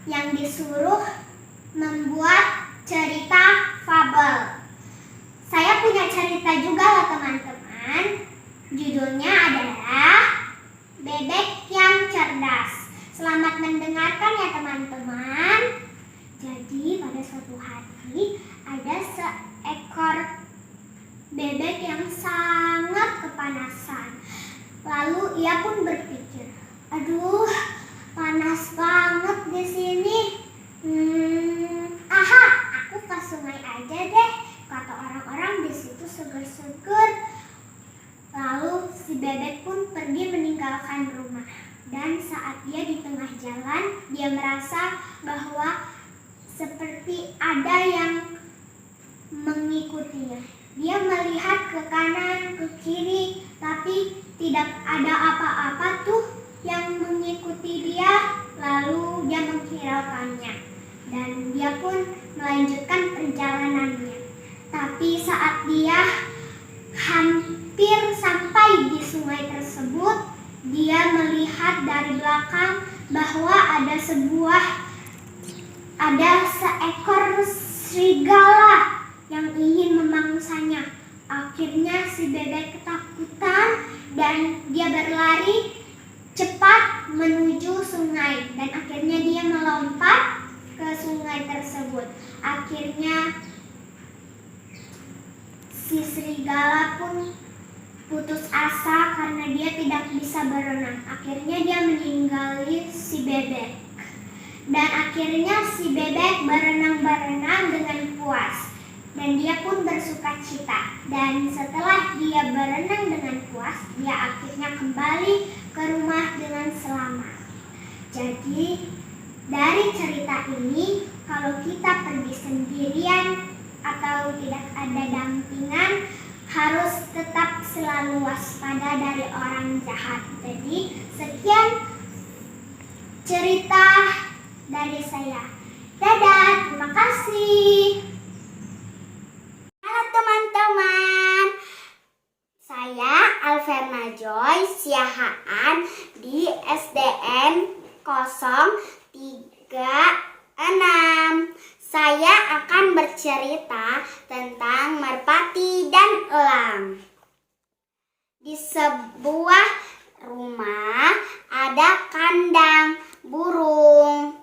yang disuruh membuat cerita fabel. Saya punya cerita juga loh teman-teman. Judulnya adalah Bebek yang Cerdas. Selamat mendengarkan ya teman-teman. Jadi pada suatu hari ada seekor bebek yang sangat kepanasan. Lalu ia pun berpikir, aduh, panas banget di sini. Aku ke sungai aja deh. Kata orang-orang di situ seger-seger. Lalu si bebek pun pergi meninggalkan rumah. Dan saat dia di tengah jalan, dia merasa bahwa seperti ada yang mengikutinya. Dia melihat ke kanan, ke kiri, tapi tidak ada apa-apa tuh yang mengikuti dia. Lalu dia menghiraukannya dan dia pun melanjutkan perjalanannya. Tapi saat dia hampir sampai di sungai tersebut, dia melihat dari belakang bahwa ada seekor serigala yang ingin memangsanya. Akhirnya si bebek ketakutan dan dia berlari cepat menuju sungai dan akhirnya dia melompat ke sungai tersebut. Akhirnya si serigala pun putus asa karena dia tidak bisa berenang. Akhirnya dia meninggali si bebek. Dan akhirnya si bebek berenang-berenang dengan puas. Dan dia pun bersukacita. Dan setelah dia berenang dengan puas, dia akhirnya kembali ke rumah dengan selamat. Jadi dari cerita ini, kalau kita pergi sendirian atau tidak ada dampingan, harus tetap selalu waspada dari orang jahat. Jadi sekian cerita dari saya. Dadah, terima kasih. Halo teman-teman, saya Alverna Joy Siahaan di SDN 036. Saya akan bercerita tentang merpati dan elang. Di sebuah rumah ada kandang burung.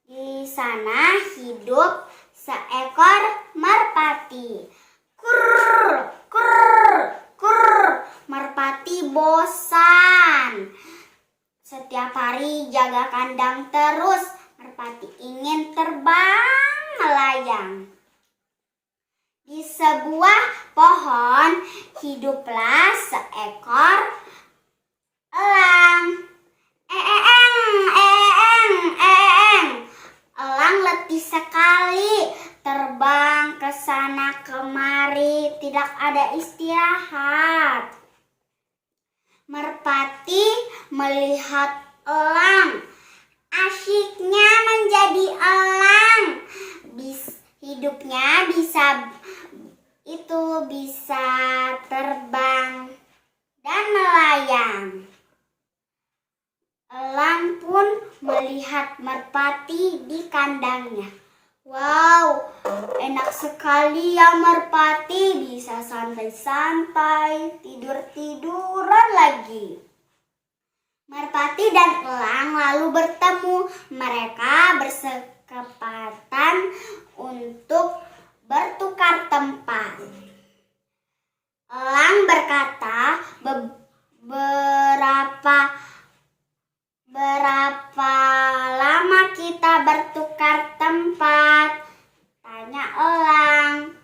Di sana hidup seekor merpati. Kurr, kurr, kurr. Merpati bosan. Setiap hari jaga kandang terus. Merpati ingin terbang melayang. Di sebuah pohon hiduplah seekor elang. Elang letih sekali, terbang ke sana kemari, tidak ada istirahat. Merpati melihat elang. Asyiknya menjadi elang. Hidupnya bisa terbang dan melayang. Elang pun melihat merpati di kandangnya. Wow, enak sekali ya merpati, bisa santai-santai, tidur-tiduran lagi. Merpati dan elang lalu bertemu. Mereka bersekepatan untuk bertukar tempat. Elang berkata, berapa lama kita bertukar tempat? Tanya elang.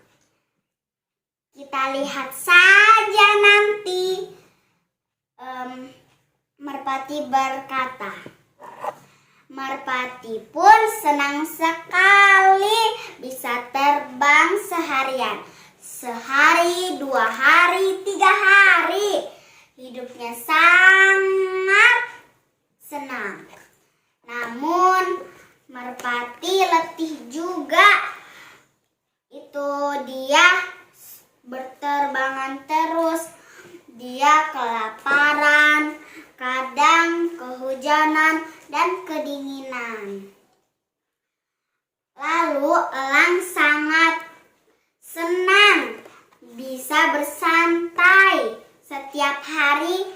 Kita lihat saja nanti. Merpati berkata. Merpati pun senang sekali bisa terbang seharian. Sehari, 2 hari, 3 hari. Hidupnya sangat senang. Namun merpati letih juga. Itu dia berterbangan terus. Dia kelaparan, kadang kehujanan dan kedinginan. Lalu elang sangat senang bisa bersantai setiap hari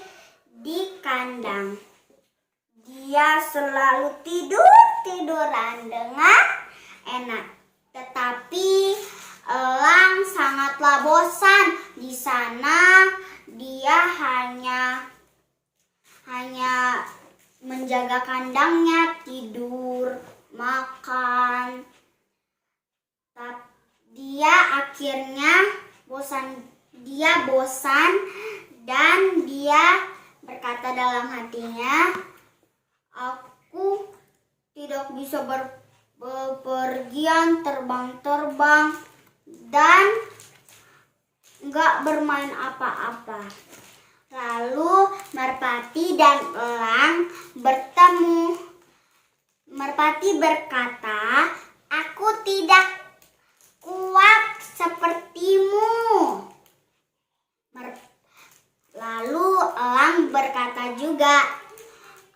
di kandang. Dia selalu tiduran dengan enak. Tetapi elang sangatlah bosan di sana. Dia hanya menjaga kandangnya, tidur, makan. Dia akhirnya bosan dan dia berkata dalam hatinya, aku tidak bisa bepergian, terbang-terbang, dan nggak bermain apa-apa. Lalu merpati dan elang bertemu. Merpati berkata, aku tidak kuat sepertimu. Lalu elang berkata juga,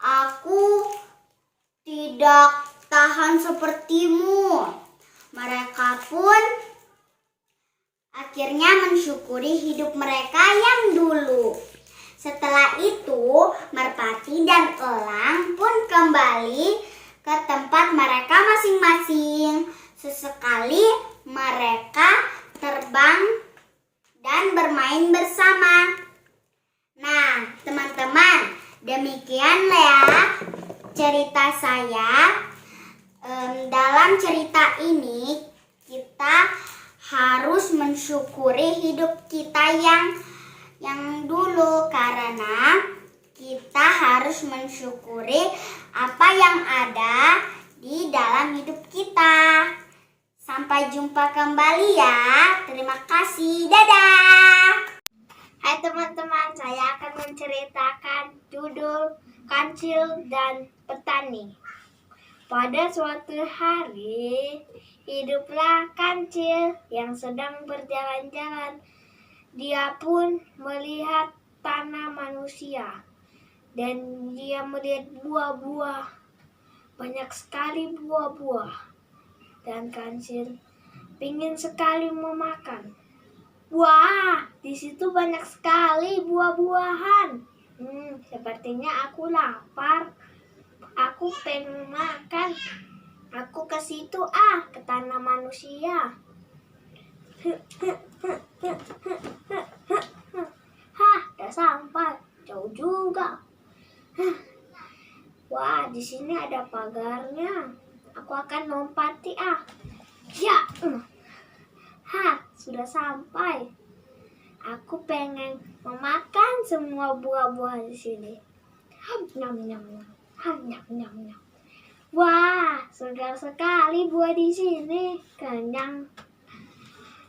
aku tidak tahan sepertimu. Mereka pun akhirnya mensyukuri hidup mereka yang dulu. Setelah itu, merpati dan elang pun kembali ke tempat mereka masing-masing. Sesekali mereka terbang dan bermain bersama. Nah, teman-teman, demikianlah ya cerita saya. Dalam cerita ini kita harus mensyukuri hidup kita yang dulu, karena kita harus mensyukuri apa yang ada di dalam hidup kita. Sampai jumpa kembali ya. Terima kasih. Dadah. Hai teman-teman, saya akan menceritakan judul Kancil dan Petani. Pada suatu hari, hiduplah kancil yang sedang berjalan-jalan. Dia pun melihat tanah manusia dan dia melihat buah-buah. Banyak sekali buah-buah. Dan kancil ingin sekali memakan. Wah, di situ banyak sekali buah-buahan. Sepertinya aku lapar. Aku pengen makan. Aku ke situ ke tanah manusia. Udah sampai. Jauh juga. Wah, di sini ada pagarnya. Aku akan lompati Ya. Sudah sampai. Aku pengen memakan semua buah-buah di sini. Nyam nyam nyam. Nyam nyam nyam. Wah, segar sekali buah di sini. Kenyang.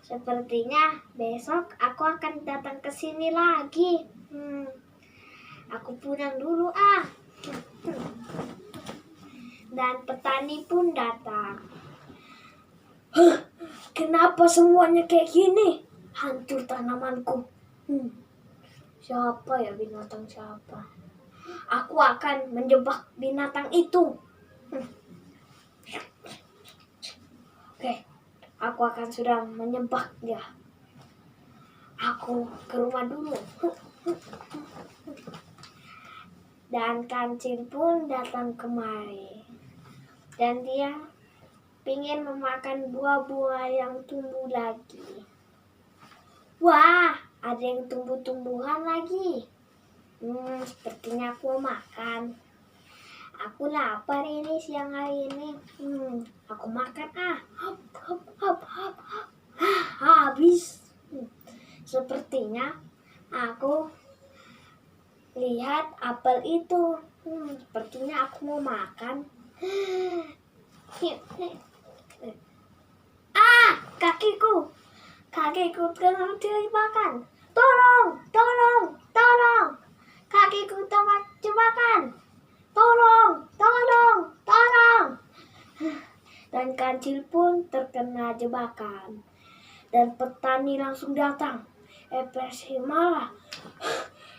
Sepertinya besok aku akan datang ke sini lagi. Aku pulang dulu Dan petani pun datang. Kenapa semuanya kayak gini? Hancur tanamanku. Siapa ya binatang siapa? Aku akan menjebak binatang itu. Oke, aku akan sudah menyebak dia. Aku ke rumah dulu. Dan kancil pun datang kemari. Dan dia ingin memakan buah-buah yang tumbuh lagi. Wah, ada yang tumbuh-tumbuhan lagi. Sepertinya aku mau makan. Aku lapar ini siang hari ini. Aku makan habis. Sepertinya aku lihat apel itu. Sepertinya aku mau makan. Kakiku tengah dimakan. Tolong. Kakiku tengah jebakan. Tolong. Dan kancil pun terkena jebakan. Dan petani langsung datang. Malah.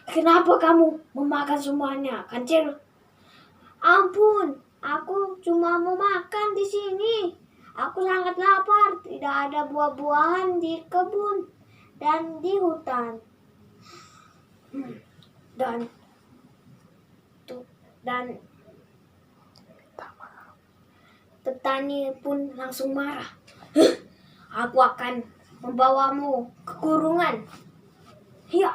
Kenapa kamu memakan semuanya, kancil? Ampun, aku cuma mau makan di sini. Aku sangat lapar, tidak ada buah-buahan di kebun dan di hutan. Dan petani pun langsung marah. Aku akan membawamu ke kurungan. Ya.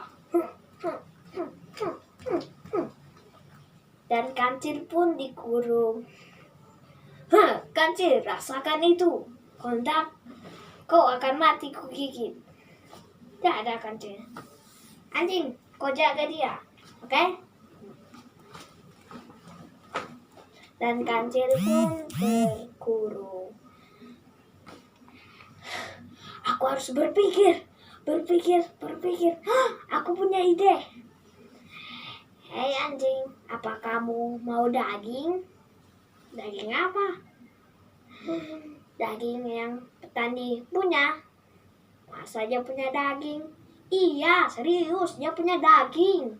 Dan kancil pun dikurung. Kancil, rasakan itu. Kontak, kau akan mati kugigit. Tidak ada kancil. Anjing, kau jaga dia. Oke? Dan kancil pun terkurung. Aku harus berpikir. Aku punya ide. Hei anjing, apa kamu mau daging? Daging apa? Daging yang petani punya. Masa dia punya daging? Iya, serius, dia punya daging.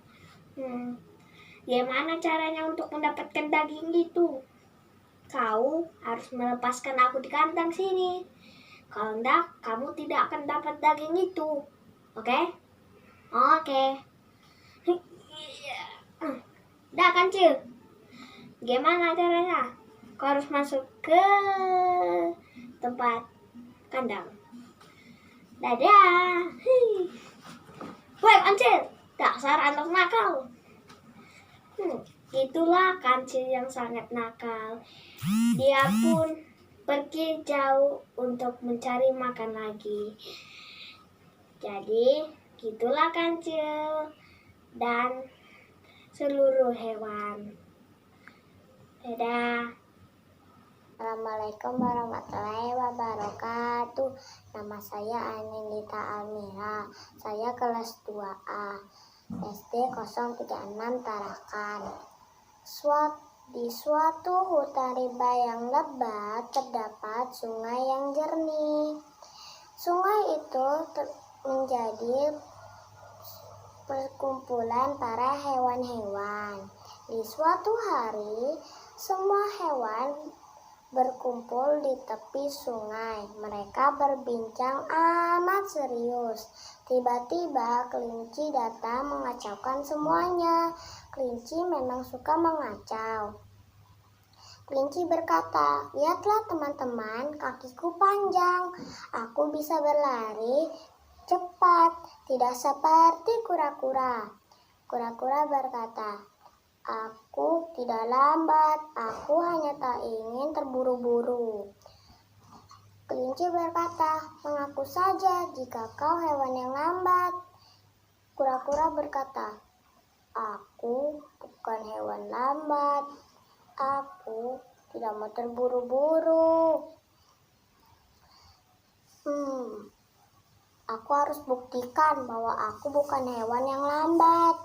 Gimana caranya untuk mendapatkan daging itu? Kau harus melepaskan aku di kandang sini. Kalau enggak, kamu tidak akan dapat daging itu. Oke? Oke. Dah kancil. Gimana caranya? Kau harus masuk ke tempat kandang. Dadah. Woi kancil, dasar anak nakal. Itulah kancil yang sangat nakal. Dia pun pergi jauh untuk mencari makan lagi. Jadi, gitulah kancil dan seluruh hewan. Dadah. Assalamualaikum warahmatullahi wabarakatuh. Nama saya Anindita Almira. Saya kelas 2A SD 036 Tarakan. Di suatu hutan rimba yang lebat terdapat sungai yang jernih. Sungai itu menjadi perkumpulan para hewan-hewan. Di suatu hari, semua hewan berkumpul di tepi sungai. Mereka berbincang amat serius. Tiba-tiba kelinci datang mengacaukan semuanya. Kelinci memang suka mengacau. Kelinci berkata, "Lihatlah teman-teman, kakiku panjang. Aku bisa berlari cepat, tidak seperti kura-kura." Kura-kura berkata, "Aku tidak lambat, aku hanya tak ingin terburu-buru." Kelinci berkata, "Mengaku saja jika kau hewan yang lambat." Kura-kura berkata, "Aku bukan hewan lambat, aku tidak mau terburu-buru. Aku harus buktikan bahwa aku bukan hewan yang lambat.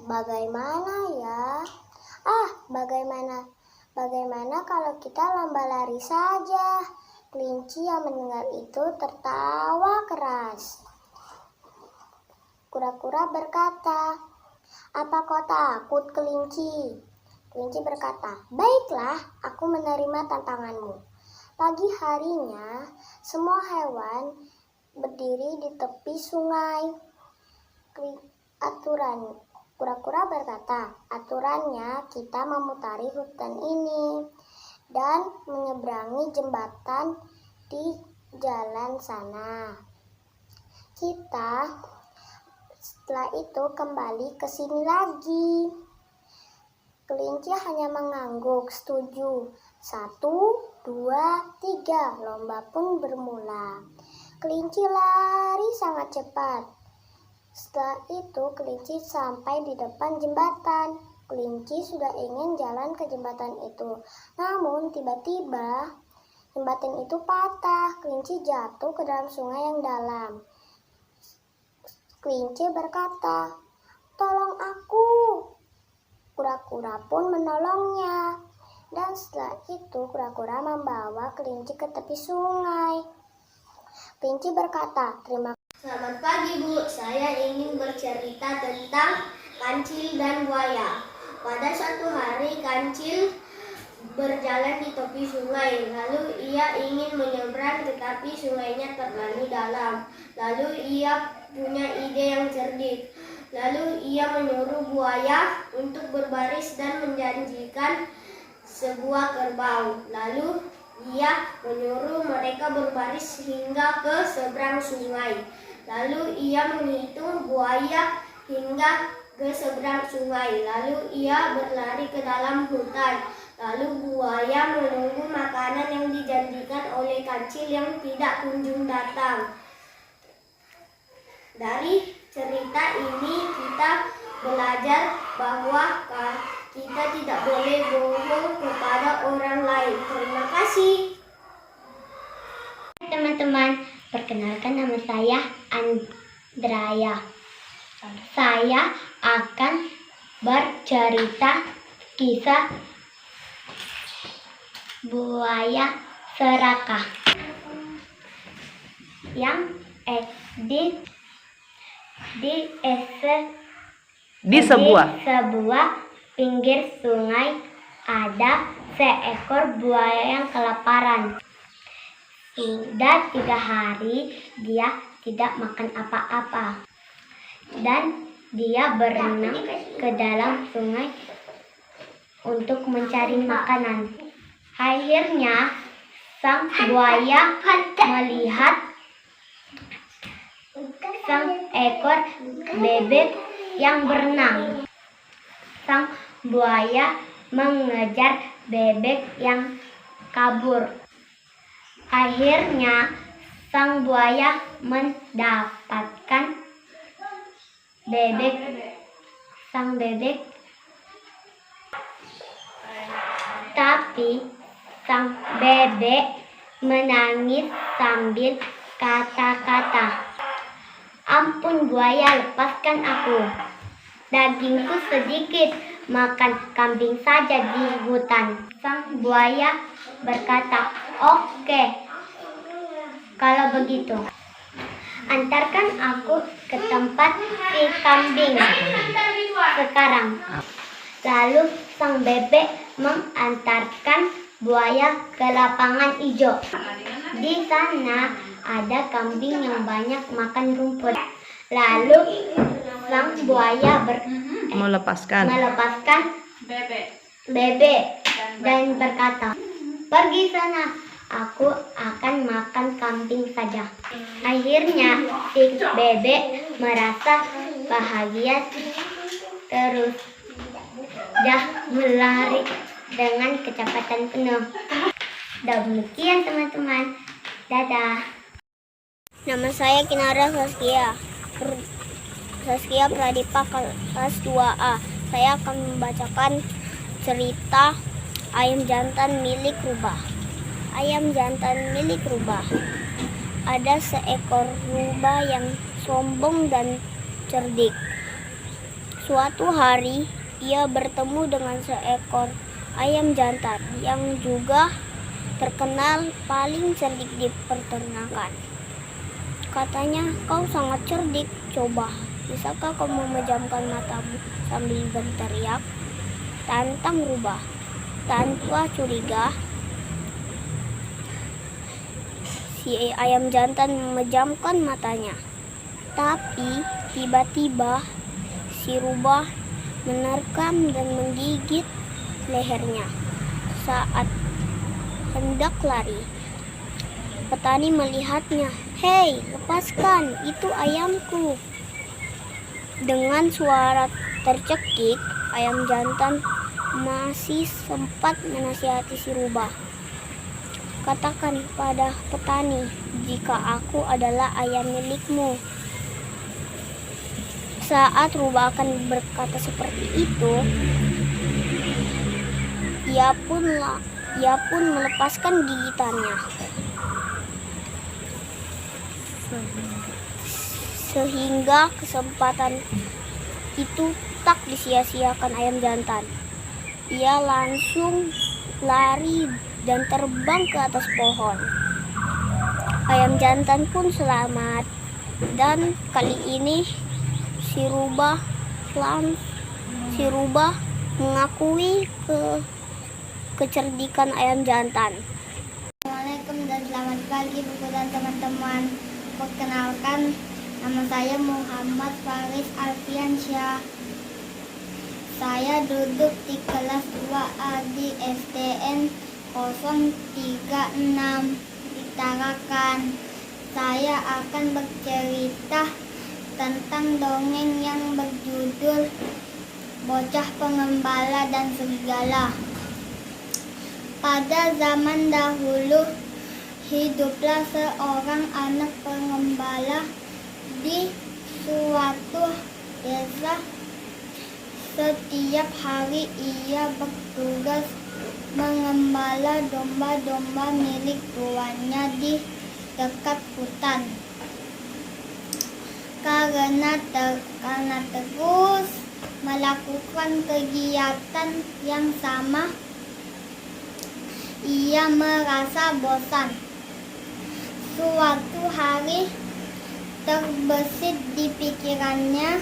Bagaimana ya? Bagaimana kalau kita lomba lari saja?" Kelinci yang mendengar itu tertawa keras. Kura-kura berkata, "Apa kau takut, kelinci?" Kelinci berkata, "Baiklah, aku menerima tantanganmu." Pagi harinya, semua hewan berdiri di tepi sungai. Kura-kura berkata, "Aturannya kita memutari hutan ini dan menyeberangi jembatan di jalan sana. Kita setelah itu kembali ke sini lagi." Kelinci hanya mengangguk setuju. 1, 2, 3, lomba pun bermula. Kelinci lari sangat cepat. Setelah itu kelinci sampai di depan jembatan. Kelinci sudah ingin jalan ke jembatan itu. Namun tiba-tiba jembatan itu patah. Kelinci jatuh ke dalam sungai yang dalam. Kelinci berkata, "Tolong aku." Kura-kura pun menolongnya. Dan setelah itu kura-kura membawa kelinci ke tepi sungai. Kelinci berkata, "Terima kasih." Selamat pagi Bu, saya ingin bercerita tentang kancil dan buaya. Pada suatu hari kancil berjalan di tepi sungai. Lalu ia ingin menyeberang tetapi sungainya terlalu dalam. Lalu ia punya ide yang cerdik. Lalu ia menyuruh buaya untuk berbaris dan menjanjikan sebuah kerbau. Lalu ia menyuruh mereka berbaris hingga ke seberang sungai. Lalu ia menghitung buaya hingga ke seberang sungai. Lalu ia berlari ke dalam hutan. Lalu buaya menunggu makanan yang dijanjikan oleh kancil yang tidak kunjung datang. Dari cerita ini kita belajar bahwa kita tidak boleh bohong kepada orang lain. Terima kasih. Teman-teman, perkenalkan nama saya Andraya. Saya akan bercerita kisah buaya serakah yang di sebuah pinggir sungai ada seekor buaya yang kelaparan. Sudah 3 hari dia tidak makan apa-apa dan dia berenang ke dalam sungai untuk mencari makanan. Akhirnya sang buaya melihat sang ekor bebek yang berenang. Sang buaya mengejar bebek yang kabur. Akhirnya sang buaya mendapatkan sang bebek. Tapi sang bebek menangis sambil kata-kata, "Ampun buaya, lepaskan aku. Dagingku sedikit, makan kambing saja di hutan." Sang buaya berkata, "Oke, kalau begitu, antarkan aku ke tempat si kambing sekarang." Lalu sang bebek mengantarkan buaya ke lapangan hijau. Di sana ada kambing yang banyak makan rumput. Lalu sang buaya melepaskan bebek dan berkata, "Pergi sana, aku akan makan kambing saja." Akhirnya si bebek merasa bahagia terus dah berlari dengan kecepatan penuh. Demikian teman-teman. Dadah. Nama saya Kinara Saskia Pradipa kelas 2A. Saya akan membacakan cerita ayam jantan milik rubah. Ayam jantan milik rubah. Ada seekor rubah yang sombong dan cerdik. Suatu hari ia bertemu dengan seekor ayam jantan yang juga terkenal paling cerdik di peternakan. Katanya, "Kau sangat cerdik, coba, bisakah kau memejamkan matamu sambil berteriak?" Tantang rubah. Tanpa curiga, si ayam jantan memejamkan matanya. Tapi tiba-tiba si rubah menerkam dan menggigit lehernya. Saat hendak lari, petani melihatnya. "Hei, lepaskan, itu ayamku." Dengan suara tercekik, ayam jantan masih sempat menasihati si rubah. "Katakan pada petani jika aku adalah ayam milikmu." Saat rubah akan berkata seperti itu, ia pun melepaskan gigitannya. Sehingga kesempatan itu tak disia-siakan ayam jantan. Ia langsung lari dan terbang ke atas pohon. Ayam jantan pun selamat, dan kali ini si rubah mengakui kecerdikan ayam jantan. Assalamualaikum dan selamat pagi buku dan teman-teman. Perkenalkan, nama saya Muhammad Faris Alfiansyah. Saya duduk di kelas 2A di SDN 036 di Tarakan. Saya akan bercerita tentang dongeng yang berjudul Bocah Pengembala dan Serigala. Pada zaman dahulu, hiduplah seorang anak pengembala di suatu desa. Setiap hari ia bertugas mengembala domba-domba milik tuannya di dekat hutan. Karena terus melakukan kegiatan yang sama, ia merasa bosan. Suatu hari terbesit di pikirannya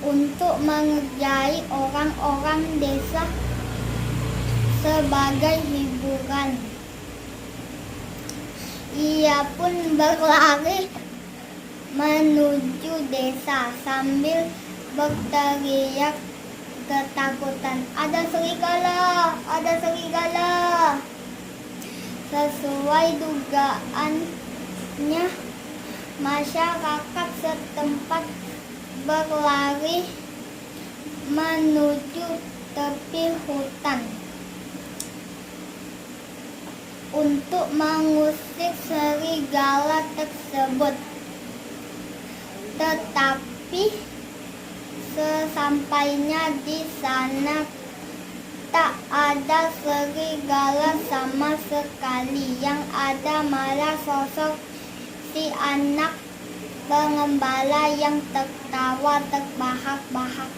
untuk mengerjai orang-orang desa sebagai hiburan. Ia pun berlari menuju desa sambil berteriak ketakutan, "Ada serigala! Ada serigala!" Sesuai dugaannya, masyarakat setempat berlari menuju tepi hutan untuk mengusir serigala tersebut. Tetapi sesampainya di sana, tak ada serigala sama sekali. Yang ada malah sosok si anak pengembala yang tertawa terbahak-bahak.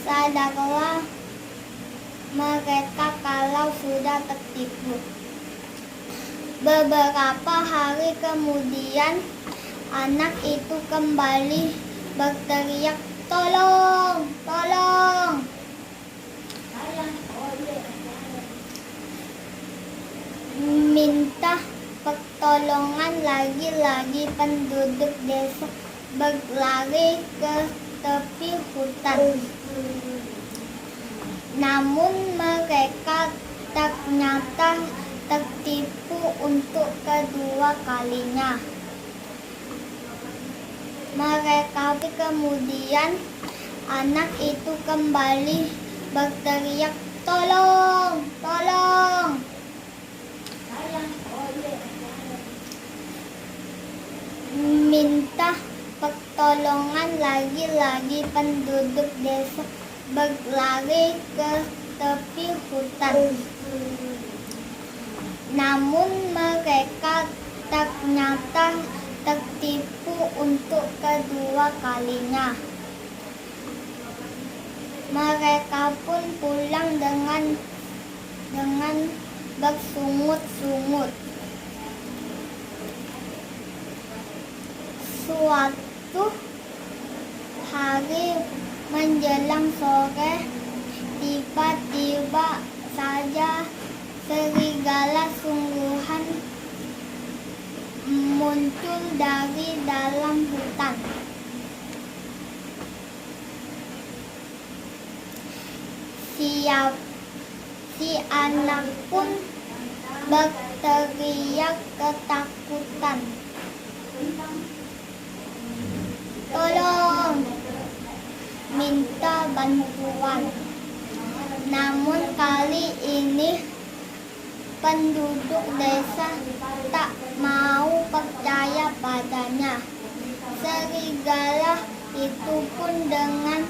Sadarlah mereka kalau sudah tertipu. Beberapa hari kemudian, anak itu kembali berteriak, "Tolong! Tolong!" Minta pertolongan. Lagi-lagi penduduk desa berlari ke tepi hutan. Namun mereka ternyata tertipu untuk kedua kalinya. Mereka kemudian anak itu kembali berteriak, "Tolong! Tolong!" Minta pertolongan. Lagi-lagi penduduk desa berlari ke tepi hutan. Namun mereka ternyata tertipu untuk kedua kalinya. Mereka pun pulang dengan bersungut-sungut. Suatu hari menjelang sore, tiba-tiba saja serigala sungguhan muncul dari dalam hutan. Si anak pun berteriak ketakutan, "Tolong!" minta bantuan. Namun kali ini penduduk desa tak mau percaya padanya. Serigala itu pun dengan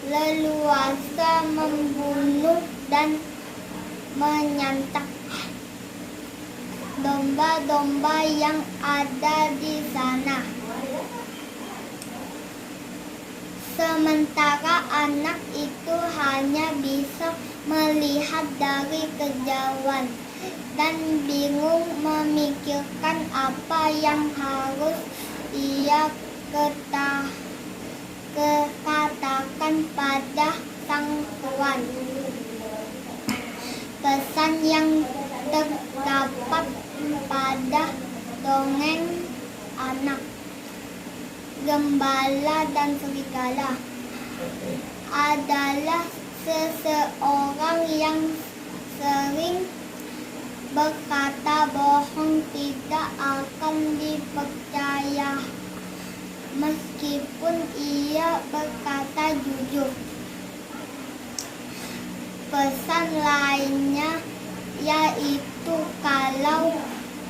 leluasa membunuh dan menyantap domba-domba yang ada di sana. Sementara anak itu hanya bisa melihat dari kejauhan dan bingung memikirkan apa yang harus ia katakan pada sang gembala, dan serigala adalah seseorang yang sering berkata bohong tidak akan dipercaya meskipun ia berkata jujur. Pesan lainnya yaitu kalau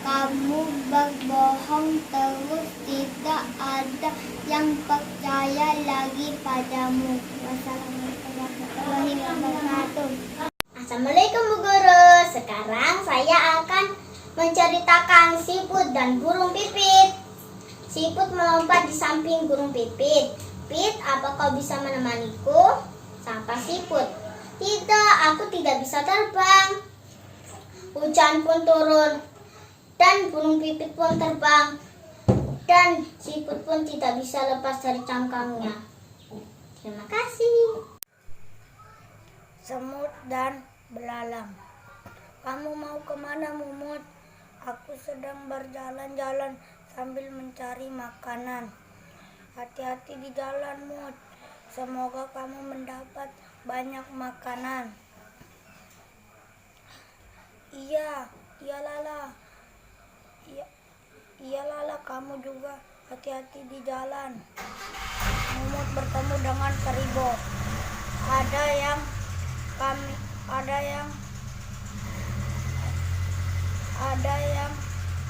kamu berbohong terus tidak ada yang percaya lagi padamu. Wassalamualaikum warahmatullahi wabarakatuh. Assalamualaikum Bu Guru. Sekarang saya akan menceritakan siput dan burung pipit. Siput melompat di samping burung pipit. Pit, apa kau bisa menemaniku? Sapa siput. Tidak, aku tidak bisa terbang. Hujan pun turun dan burung pipit pun terbang. Dan siput pun tidak bisa lepas dari cangkangnya. Terima kasih. Semut dan belalang. Kamu mau kemana, Mumut? Aku sedang berjalan-jalan sambil mencari makanan. Hati-hati di jalan, Mut. Semoga kamu mendapat banyak makanan. Iya Lala. Iya Lala, kamu juga hati-hati di jalan. Mumut bertemu dengan keribo. Ada yang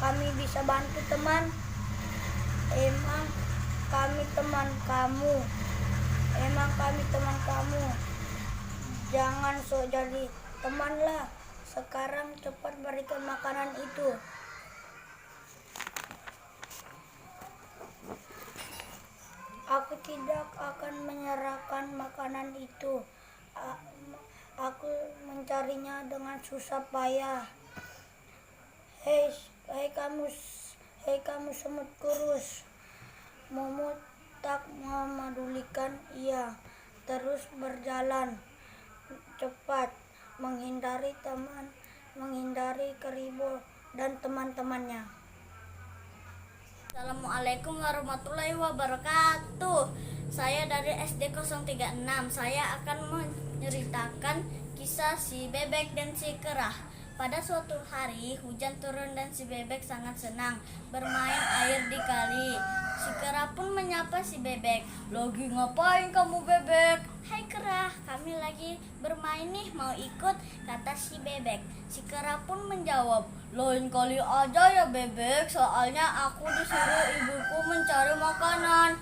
kami bisa bantu, teman. Emang kami teman kamu. Jangan sok jadi teman lah. Sekarang cepat berikan makanan itu. Aku tidak akan menyerahkan makanan itu. Aku mencarinya dengan susah payah. Hei kamu semut kurus. Mumut tak memedulikan. Ia terus berjalan cepat menghindari keribo dan teman-temannya. Assalamualaikum warahmatullahi wabarakatuh. Saya dari SD 036. Saya akan menceritakan kisah si bebek dan si kerah. Pada suatu hari hujan turun dan si bebek sangat senang bermain air di kali. Si kerah pun menyapa si bebek. "Lagi ngapain kamu, bebek?" "Hai kerah, kami lagi bermain nih, mau ikut?" kata si bebek. Si kerah pun menjawab, "Lain kali aja ya bebek, soalnya aku disuruh ibuku mencari makanan."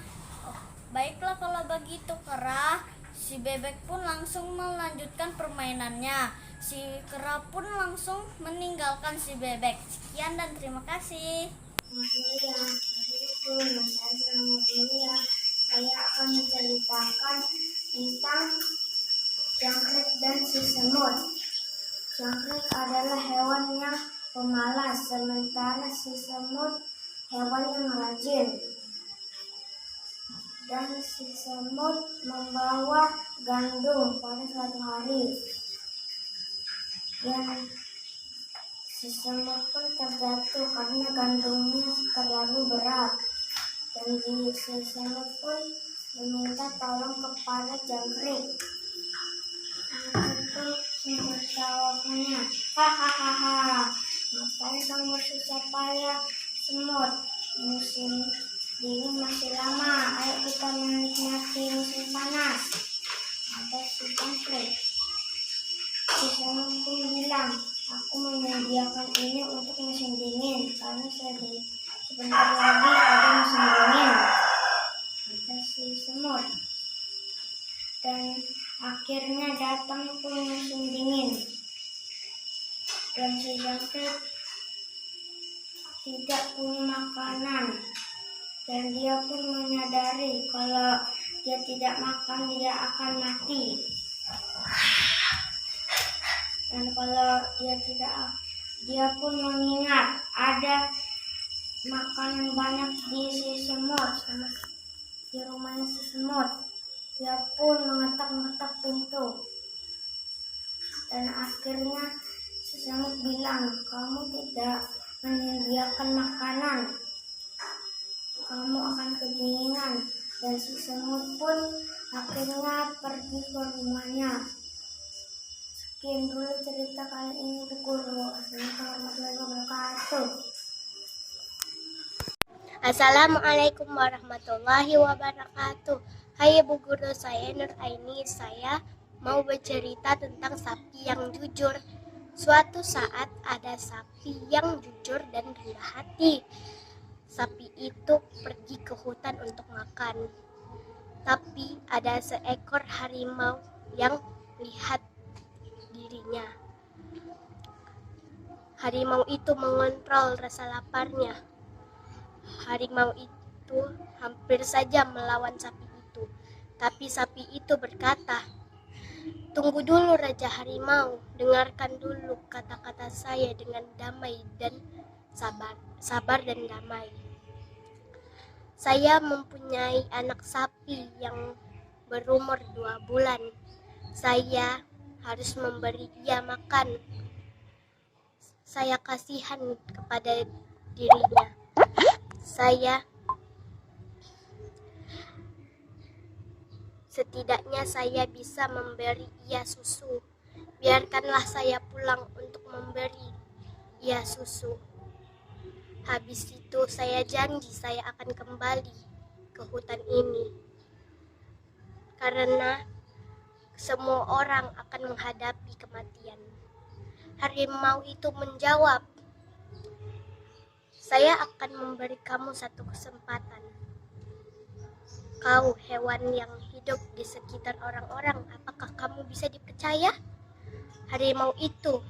"Oh, baiklah kalau begitu kerah." Si bebek pun langsung melanjutkan permainannya. Si kerah pun langsung meninggalkan si bebek. Sekian dan terima kasih. Saya akan menceritakan tentang jangkrik dan si semut. Jangkrik adalah hewan yang pemalas, sementara si semut hewan yang rajin. Dan si semut membawa gandum pada suatu hari. Dan si semut pun terjatuh karena gandumnya terlalu berat. Dan si semut pun meminta tolong kepada jangkrik. Jangkrik pun semut jawabnya, "Hahaha, ngapain kamu susah payah, semut? Musim dingin masih lama, ayo kita menikmati musim panas." Ada si jangkrik. Si semut pun bilang, "Aku menyediakan ini untuk musim dingin, karena sebentar lagi ada musim dingin." Kata si semut. Dan akhirnya datang pun musim dingin. Dan si jangkrik tidak punya makanan. Dan dia pun menyadari kalau dia tidak makan, dia akan mati. Dan kalau dia pun mengingat ada makanan banyak di si semut, di rumahnya si semut. Dia pun mengetok-ngetok pintu. Dan akhirnya si semut bilang, "Kamu tidak menyediakan makanan. kamu akan kedinginan. Dan si semut pun akhirnya pergi ke rumahnya. Sekian dulu cerita kali ini Bu Guru. Assalamualaikum warahmatullahi wabarakatuh. Assalamualaikum warahmatullahi wabarakatuh. Hai Bu Guru, saya Nur Aini. Saya mau bercerita tentang sapi yang jujur. Suatu saat ada sapi yang jujur dan rendah hati. Sapi itu pergi ke hutan untuk makan. Tapi ada seekor harimau yang lihat dirinya. Harimau itu mengontrol rasa laparnya. Harimau itu hampir saja melawan sapi itu. Tapi sapi itu berkata, "Tunggu dulu Raja Harimau, dengarkan dulu kata-kata saya dengan damai dan sabar dan damai. Saya mempunyai anak sapi yang berumur 2 bulan. Saya harus memberi ia makan. Saya kasihan kepada dirinya. Setidaknya saya bisa memberi ia susu. Biarkanlah saya pulang untuk memberi ia susu. Habis itu saya janji saya akan kembali ke hutan ini. Karena semua orang akan menghadapi kematian." Harimau itu menjawab, "Saya akan memberi kamu satu kesempatan. Kau hewan yang hidup di sekitar orang-orang, apakah kamu bisa dipercaya?" Harimau itu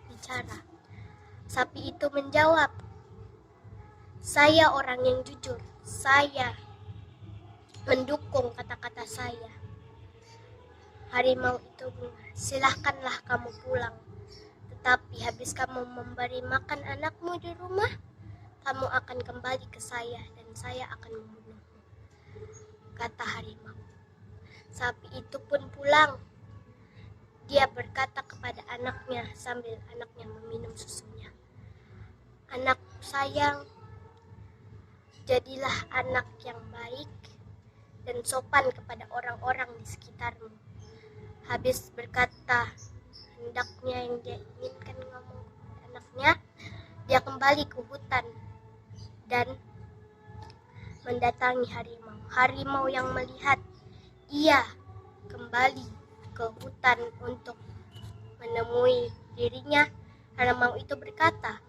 bicara. Sapi itu menjawab, "Saya orang yang jujur. Saya mendukung kata-kata saya." Harimau itu bilang, "Silahkanlah kamu pulang. Tetapi habis kamu memberi makan anakmu di rumah, kamu akan kembali ke saya dan saya akan membunuhmu," kata harimau. Sapi itu pun pulang. Dia berkata kepada anaknya sambil anaknya meminum susunya, "Anakku sayang, jadilah anak yang baik dan sopan kepada orang-orang di sekitarmu." Habis berkata hendaknya yang dia inginkan ngomong kepada anaknya, dia kembali ke hutan dan mendatangi harimau. Harimau yang melihat ia kembali ke hutan untuk menemui dirinya, harimau itu berkata,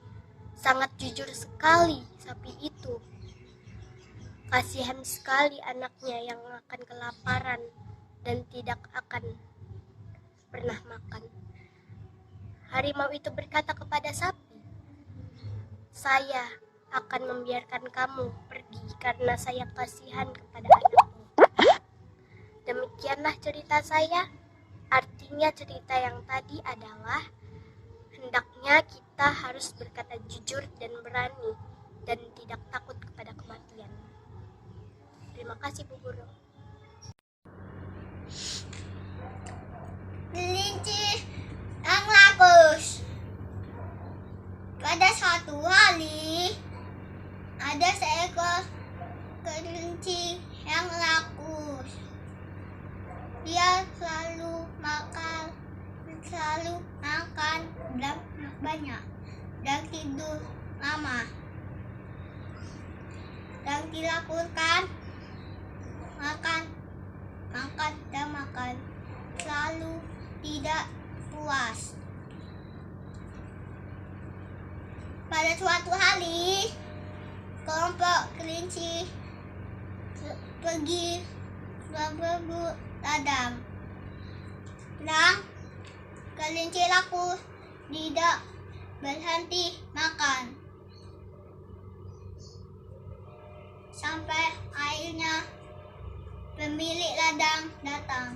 "Sangat jujur sekali sapi itu. Kasihan sekali anaknya yang akan kelaparan dan tidak akan pernah makan." Harimau itu berkata kepada sapi, "Saya akan membiarkan kamu pergi karena saya kasihan kepada anakmu." Demikianlah cerita saya. Artinya cerita yang tadi adalah hendaknya kita harus berkata jujur dan berani dan tidak takut kepada kematian. Terima kasih Bu Guru. Kelinci yang rakus. Pada suatu hari, ada seekor kelinci yang rakus. Dia selalu makan banyak dan tidur lama. Dan dilakukan makan, selalu tidak puas. Pada suatu hari, kelompok kelinci pergi berburu ladang. Dan kelinci rakus tidak berhenti makan. Sampai akhirnya pemilik ladang datang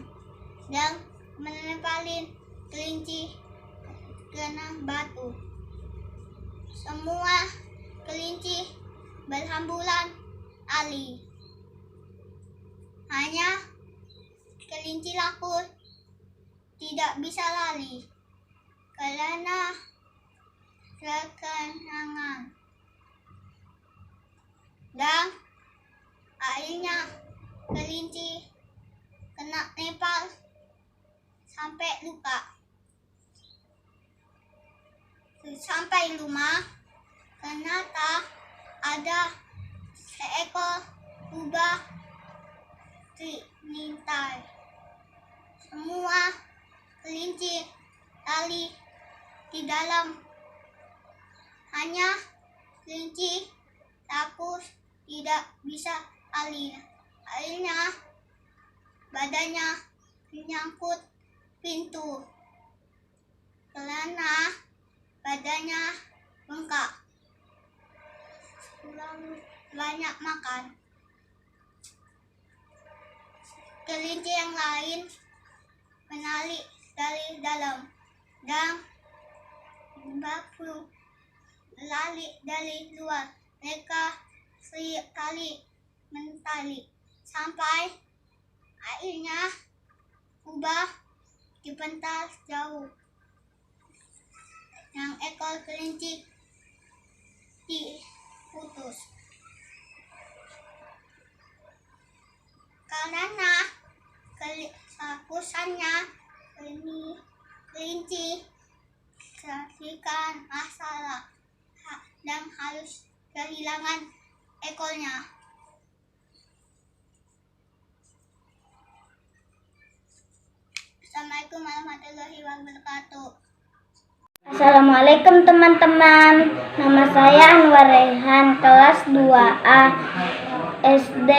dan menempelin kelinci kena batu. Semua kelinci berhamburan lari. Hanya kelinci rakus tidak bisa lari karena kekenyangan. dan akhirnya kelinci kena nempel sampai luka. Sampai rumah, ternyata ada seekor rubah terintai. Semua kelinci lari di dalam. Hanya kelinci takut tidak bisa lari. Akhirnya badannya menyangkut pintu karena badannya bengkak. Kurang banyak makan. Kelinci yang lain menarik dari dalam dan baku lari dari luar. Mereka sekali mentari sampai akhirnya ubah dipentas jauh. Yang ekor kelinci diputus karena kekusannya kelinci kehilangan masalah dan harus kehilangan ekornya. Assalamualaikum warahmatullahi wabarakatuh. Assalamualaikum teman-teman. Nama saya Anwar Rehan, kelas 2A SD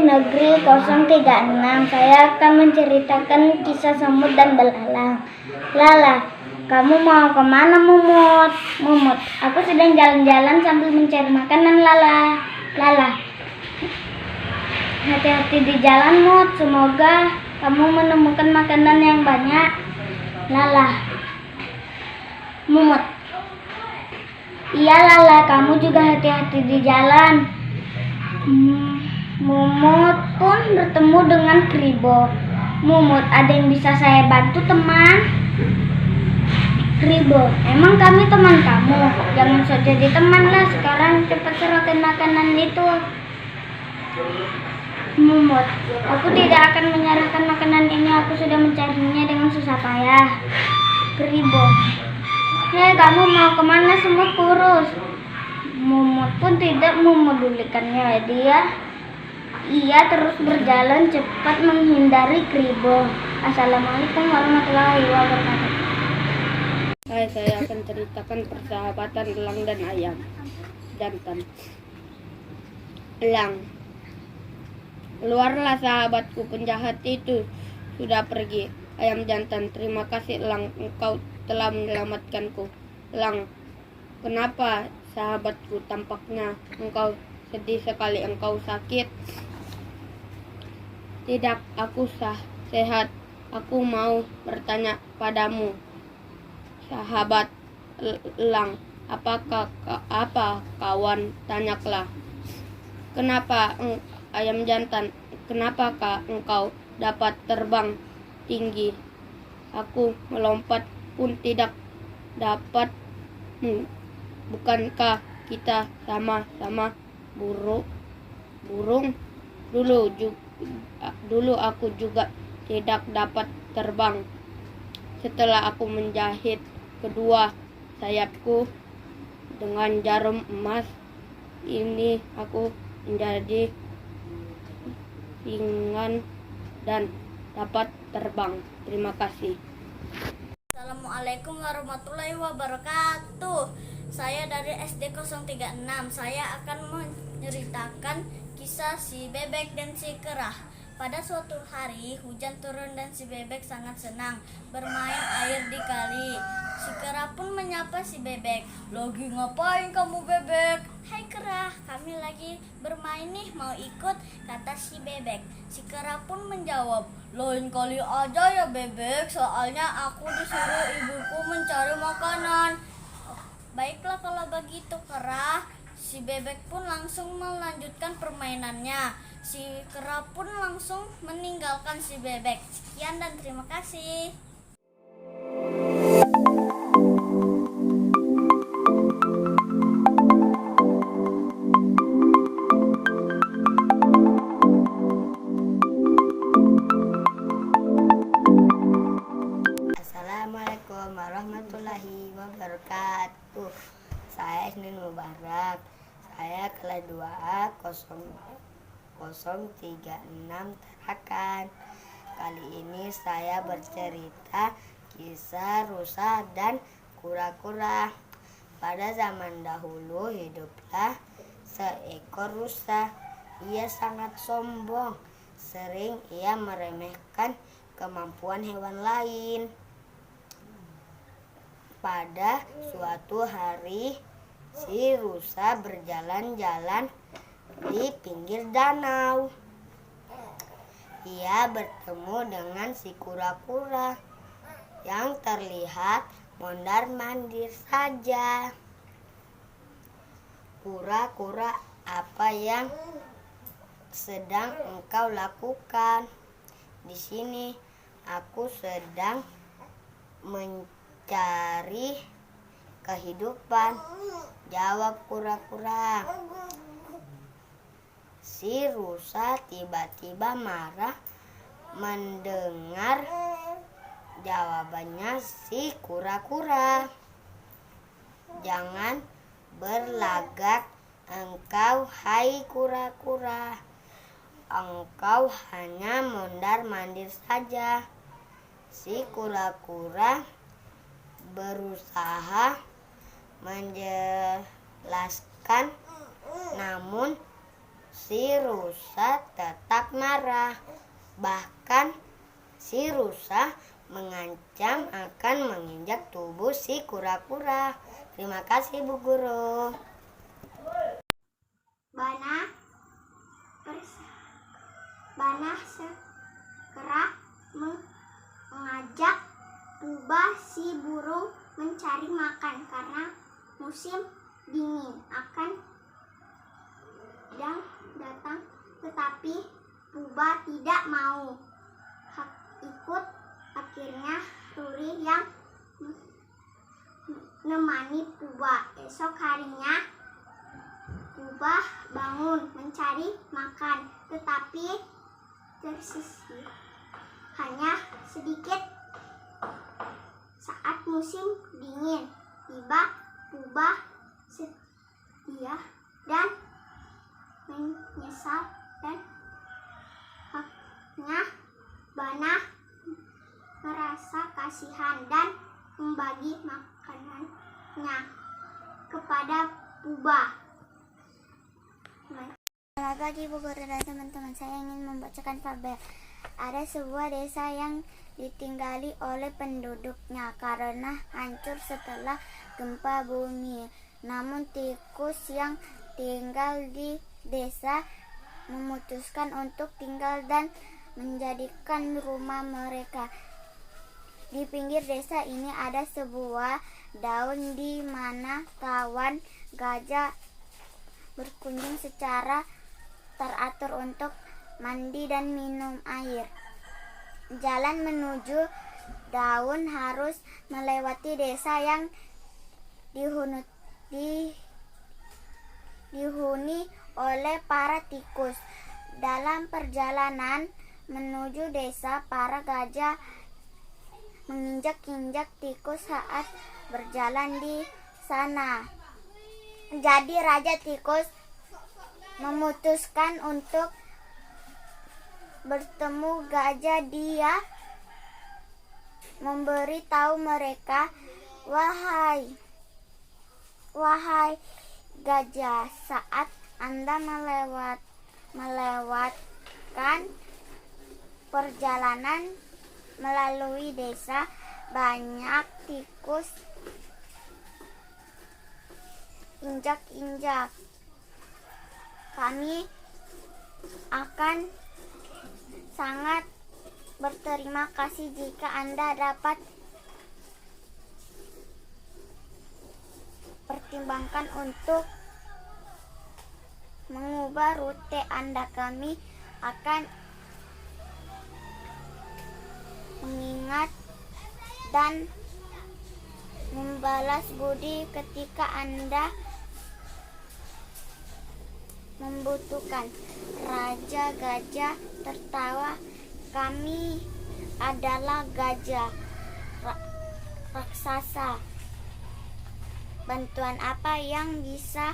Negeri 036. Saya akan menceritakan kisah semut dan belalang. Lala, kamu mau kemana, Mumut? Mumut, aku sedang jalan-jalan sambil mencari makanan, Lala. Lala, hati-hati di jalan, Mut. Semoga kamu menemukan makanan yang banyak. Lala. Mumut, iya Lala, kamu juga hati-hati di jalan. Mumut pun bertemu dengan Kribo. Mumut, ada yang bisa saya bantu, teman? Kribo, emang kami teman kamu? Jangan sok jadi teman lah, sekarang cepat serahkan makanan itu. Mumut, aku tidak akan menyerahkan makanan ini, aku sudah mencarinya dengan susah payah. Kribo, hei, kamu mau kemana, semut kurus? Mumut pun tidak memedulikannya. Ia terus berjalan cepat menghindari Kribo. Assalamualaikum warahmatullahi wabarakatuh. Saya akan ceritakan persahabatan elang dan ayam jantan. Elang, keluarlah sahabatku, penjahat itu sudah pergi. Ayam jantan, terima kasih elang, engkau telah menyelamatkanku. Elang, kenapa sahabatku, tampaknya engkau sedih sekali, engkau sakit? Tidak, aku sehat. Aku mau bertanya padamu, sahabat elang, apa kawan? Tanyalah. Kenapa ayam jantan, kenapakah engkau dapat terbang tinggi? Aku melompat pun tidak dapat. Bukankah kita sama-sama burung? Dulu aku juga tidak dapat terbang. Setelah aku menjahit kedua sayapku dengan jarum emas, ini aku menjadi ringan dan dapat terbang. Terima kasih. Assalamualaikum warahmatullahi wabarakatuh. Saya dari SD 036. Saya akan menceritakan kisah si bebek dan si kerah. Pada suatu hari hujan turun dan si bebek sangat senang bermain air di kali. Si kerah pun menyapa si bebek. "Lagi ngapain kamu, bebek?" "Hai kerah, kami lagi bermain nih, mau ikut?" kata si bebek. Si kerah pun menjawab, "Lain kali aja ya bebek, soalnya aku disuruh ibuku mencari makanan." "Baiklah kalau begitu kerah." Si bebek pun langsung melanjutkan permainannya. Si kerah pun langsung meninggalkan si bebek. Sekian dan terima kasih. Senin Mubarak. Saya kelas 2A 0036 Tarakan. Kali ini saya bercerita kisah rusa dan kura-kura. Pada zaman dahulu hiduplah seekor rusa. Ia sangat sombong. Sering ia meremehkan kemampuan hewan lain. Pada suatu hari, si rusa berjalan-jalan di pinggir danau. Ia bertemu dengan si kura-kura yang terlihat mondar-mandir saja. Kura-kura, apa yang sedang engkau lakukan? Di sini aku sedang mencari kehidupan, jawab kura-kura. Si rusa tiba-tiba marah mendengar jawabannya si kura-kura. Jangan berlagak engkau, hai kura-kura. Engkau hanya mondar-mandir saja. Si kura-kura berusaha menjelaskan, namun si rusa tetap marah. Bahkan si rusa mengancam akan menginjak tubuh si kura-kura. Terima kasih Bu Guru. Bana segera mengajak Pubah si burung mencari makan karena musim dingin akan datang, tetapi Pubah tidak mau ikut. Akhirnya Ruri yang menemani Pubah. Esok harinya Pubah bangun mencari makan, tetapi tersisih hanya sedikit. Saat musim dingin tiba, Pubah sedih dan menyesal, dan akhirnya Bana merasa kasihan dan membagi makanannya kepada Pubah. Selamat pagi Bu Guru dan teman-teman, saya ingin membacakan fabel. Ada sebuah desa yang ditinggali oleh penduduknya karena hancur setelah gempa bumi. Namun tikus yang tinggal di desa memutuskan untuk tinggal dan menjadikan rumah mereka. Di pinggir desa ini ada sebuah daun di mana kawan gajah berkunjung secara teratur untuk mandi dan minum air. Jalan menuju daun harus melewati desa yang dihuni oleh para tikus. Dalam perjalanan menuju desa, para gajah menginjak-injak tikus saat berjalan di sana. Jadi Raja Tikus memutuskan untuk bertemu gajah. Dia memberitahu mereka, Wahai gajah, saat Anda melewatkan perjalanan melalui desa, banyak tikus injak-injak. Kami akan sangat berterima kasih jika Anda dapat pertimbangkan untuk mengubah rute Anda. Kami akan mengingat dan membalas budi ketika Anda membutuhkan. Raja gajah tertawa, kami adalah gajah raksasa. bantuan apa yang bisa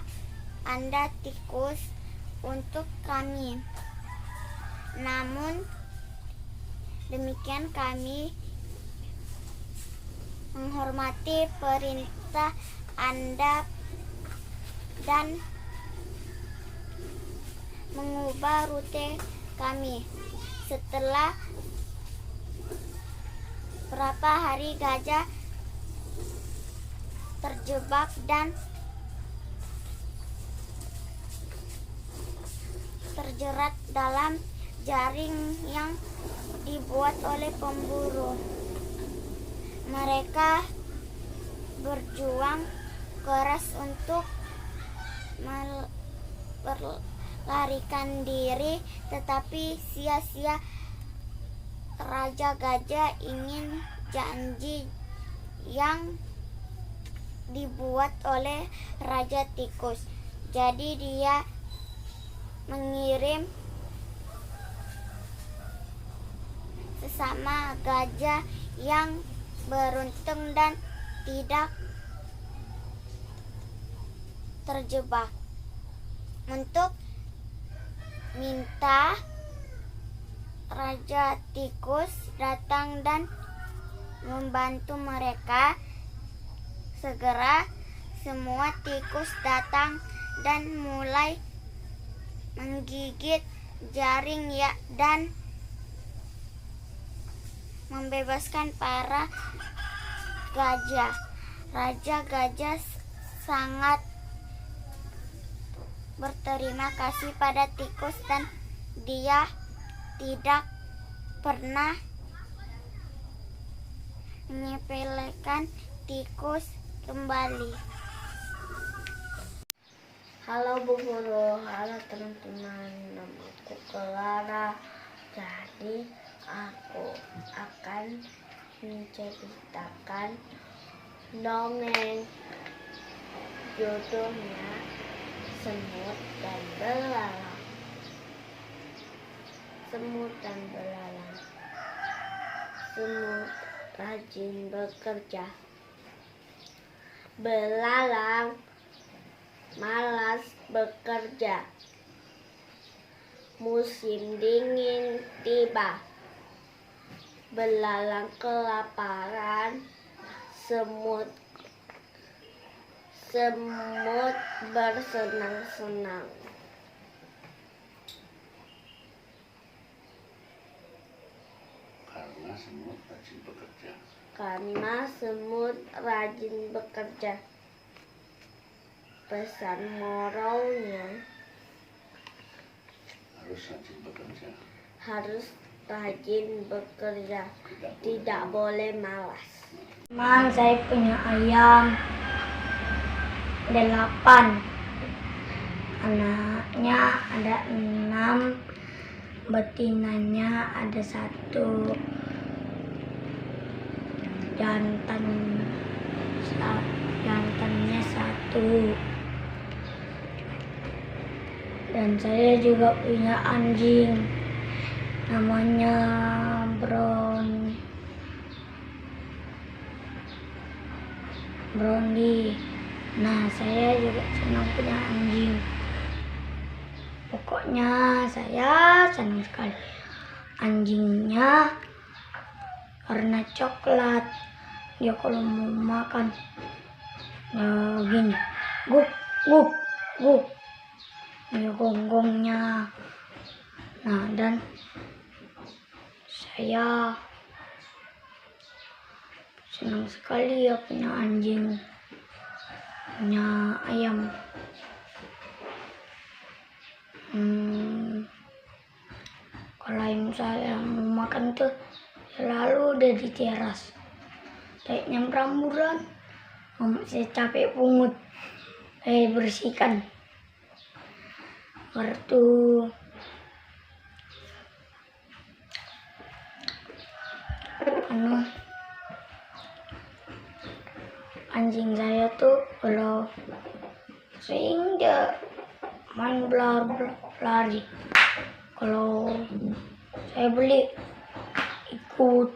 Anda tikus untuk kami. Namun demikian kami menghormati perintah Anda dan mengubah rute kami. Setelah berapa hari gajah terjebak dan terjerat dalam jaring yang dibuat oleh pemburu. Mereka berjuang keras untuk melarikan diri, tetapi sia-sia. Raja Gajah ingin janji yang dibuat oleh Raja Tikus. Jadi dia mengirim sesama gajah yang beruntung dan tidak terjebak untuk minta Raja Tikus datang dan membantu mereka. Segera semua tikus datang dan mulai menggigit jaring dan membebaskan para gajah. Raja Gajah sangat berterima kasih pada tikus dan dia tidak pernah menyepelekan tikus kembali. Halo Bu Guru, halo teman-teman, namaku Clara. Jadi aku akan menceritakan dongeng, judulnya Semut dan Belalang. Semut dan belalang. Semut rajin bekerja, belalang malas bekerja. Musim dingin tiba, belalang kelaparan, semut bersenang-senang. Karena semut rajin bekerja. Pesan moralnya harus rajin bekerja, tidak boleh malas. Teman, saya punya ayam 8. Anaknya ada 6, betinanya ada 1, jantannya 1. Dan saya juga punya anjing, namanya Brownie. Nah, saya juga senang punya anjing. Pokoknya saya senang sekali. Anjingnya warna coklat. Dia kalau mau makan gini, gup gup gup. Ini gonggongnya. Nah, dan saya senang sekali ya punya anjing, punya ayam. Kalau ayam saya mau makan tuh selalu udah di teras. Kayak nyamperamburan, saya capek pungut, bersihkan. Waktu anjing saya tuh kalau sering dia main lari. Kalau saya beli ikut,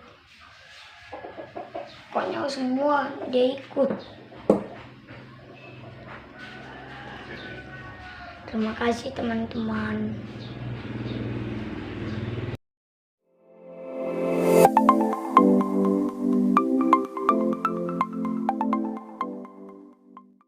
pokoknya semua dia ikut. Terima kasih teman-teman.